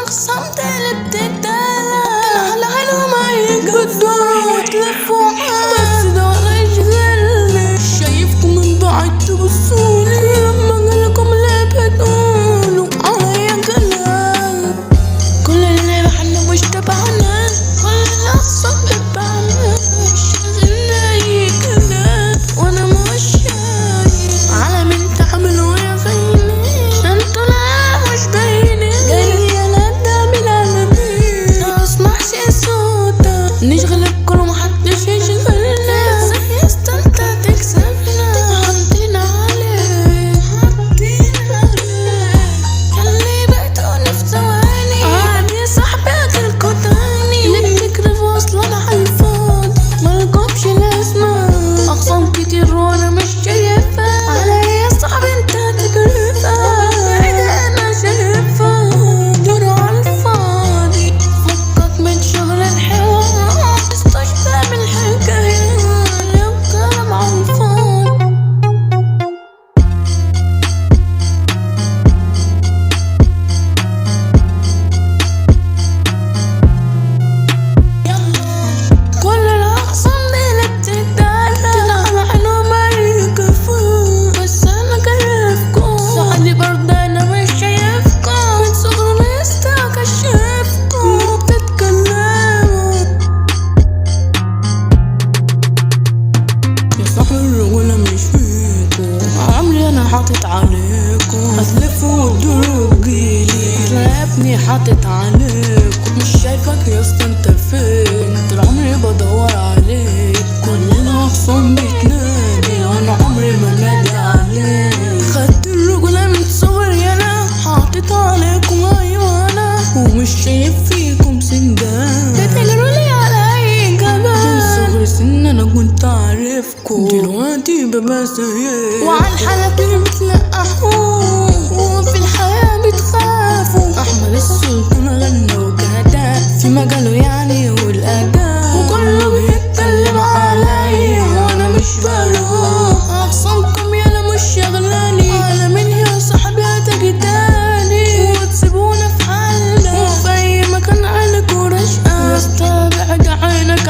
الأخصام تقلب تتدلع على حلو ما يقدروا تلفوا بس ده رجل شايفكم من بعد تبصولي لما قالكم ليه بتقولوا عليا كلام كل اللي بحنا مش تبعنا كل الأخصام تبعنا شغلنا أي كلام وأنا مش شايف على مين تعملوا يا غيني انتوا لا مش باينين جاي انا قدام العالمين ما اسمعش صوتك نشغل الكل ومحدش يشغلنا ازاي استنت تكسبنا حاطين عليك خلي بقتوني في ثواني عادي صاحبي اكلكوا تاني اللي بتكرف اصلا عالفاضي مالكمش لازمة اخصام كتير وانا مش شايفها عليا يا صاحبي انت تكرفها بعيدة انا شايفها دور عالفاضي فكك من شغل الحوار تستشفى من الحكاية لو كلام عالفاضي كل الأخصام دي اللي بتتدلع على حلو ما يكفوا بس أنا كيفكم ساعدي برضه أنا مش شايفكم من صغري لسه كشفكم بتتكلموا يا صاحبي الرجولة مش فيكم عمري أنا حاطط عليكم هتلفوا وتدوروا تجيلي أنا يا ابني حاطط عليكم مش شايفك يا اسطى انت فين طول عمري بدور عليك كل الأخصام بتنادي وانا عمري ما نادي عليك خدت الرجولة من صغري انا حاطط عليكم ايوه انا ومش شايف فيكم سندان بتجرولي على اي جبل من صغري سن انا كنت عارفكم دلوقتي ببقى زيك وعن حالتي بتلقحوا وفي الحياة بتخافوا أحمد السلطان غنى وكهداء في مجاله يعني والأداء وكله بيتكلم عليا وأنا مش بروح أخصامكم يالا مش شغلاني على مين يا صاحبي هتجي تاني وتسيبونا في حالنا وفي أي مكان عينك ورشقة بس تابع عينك